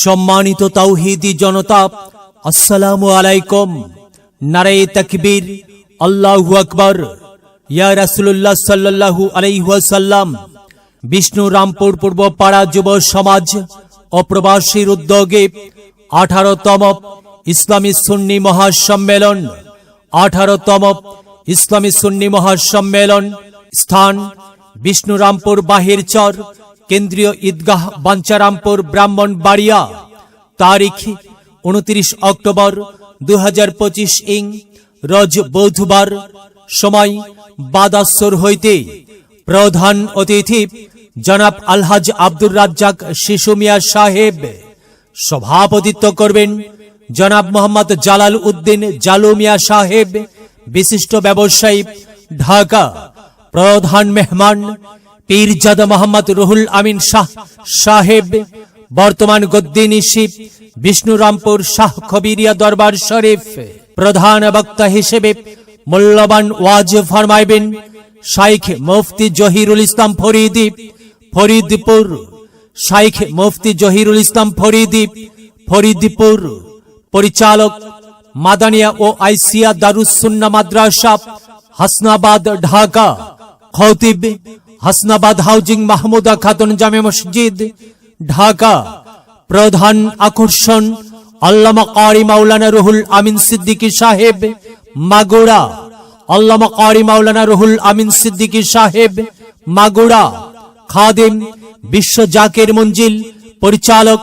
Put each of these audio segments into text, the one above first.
সম্মানিত তাওহীদি জনতা, আসসালামু আলাইকুম। নারায়ে তাকবীর, আল্লাহু আকবার। ইয়া রাসূলুল্লাহ সাল্লাল্লাহু আলাইহি ওয়াসাল্লাম। বিষ্ণু রামপুর পূর্ব পাড়া যুব সমাজ ও প্রবাসীর উদ্যোগে 18তম ইসলামী সুন্নি মহাসম্মেলন 18তম ইসলামী সুন্নি মহাসম্মেলন। স্থান বিষ্ণু রামপুর বাহিরচর, কেন্দ্রীয় ঈদগাহ, বাঞ্চারামপুর, ব্রাহ্মণবাড়িয়া। তারিখ 29 অক্টোবর 2025 ইং রোজ বুধবার। সময় বাদাসর হইতে। প্রধান অতিথি জনাব আলহাজ আব্দুর রাজ্জাক শিশু মিয়া সাহেব। সভাপতিত্ব করবেন জনাব মোহাম্মদ জালাল উদ্দিন জালু মিয়া সাহেব, বিশিষ্ট ব্যবসায়ী, ঢাকা। প্রধান মেহমান পীরজাদা মোহাম্মদ রুহুল আমিন শাহ সাহেব, বর্তমান গদ্দি নিশিব, বিষ্ণুরামপুর শাহ খবিরিয়া দরবার শরীফ। প্রধান বক্তা হিসেবে মূল্যবান ওয়াজ ফরমাইবেন শাইখ মুফতি জহিরুল ইসলাম ফরিদি, ফরিদপুর। শাইখ মুফতি জহিরুল ইসলাম ফরিদি, ফরিদপুর। পরিচালক মাদানিয়া ও আইসিয়া দারুস সুন্নাহ মাদ্রাসা, হাসনাবাদ, ঢাকা। খতিব হাসনাবাদ হাউজিং মাহমুদা খাতুন জামে মসজিদ, ঢাকা। প্রধান আকর্ষণ আল্লামা কারি মাওলানা রুহুল আমিন সিদ্দিকী সাহেব, মাগুরা। আল্লামা কারি মাওলানা রুহুল আমিন সিদ্দিকী সাহেব, মাগুরা। খাদিম বিশ্ব জাকির মঞ্জিল, পরিচালক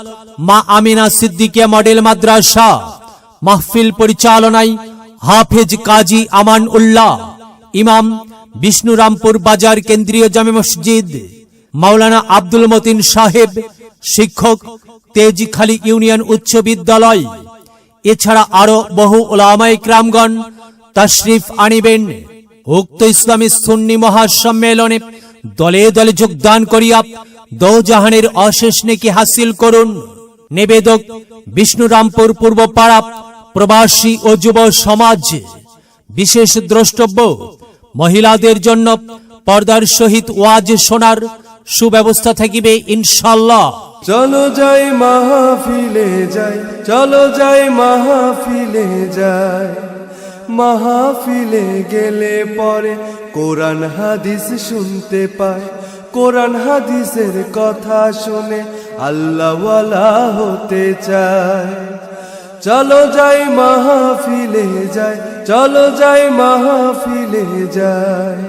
মা আমিনা সিদ্দিকিয়া মডেল মাদ্রাসা। মাহফিল পরিচালনায় হাফেজ কাজী আমান উল্লাহ, ইমাম বিষ্ণুরামপুর বাজার কেন্দ্রীয় জামে মসজিদ। মাওলানা আব্দুল মতিন সাহেব, শিক্ষক, তেজখালী ইউনিয়ন উচ্চ বিদ্যালয়। এছাড়া আরো বহু উলামায়ে কিরামগণ তাশরিফ আনিবেন। উক্ত ইসলামী সুন্নি মহাসম্মেলনে দলে দলে যোগদান করিয়া দোজাহানের অশেষ নেকি হাসিল করুন। নিবেদক বিষ্ণুরামপুর পূর্ব পাড়া প্রবাসী ও যুব সমাজ। বিশেষ দ্রষ্টব্য মহিলাদের জন্য পর্দার সহিত ওয়াজ শোনার সুব্যবস্থা থাকিবে ইনশাআল্লাহ। চলো যাই মাহফিলে যাই, চলো যাই মাহফিলে যাই। মাহফিলে গেলে পরে কোরআন হাদিস শুনতে পায়, কোরআন হাদিসের কথা শুনে আল্লাহওয়ালা হতে চায়। চলো যাই মাহফিলে যাই, চলো যাই মাহফিলে যাই।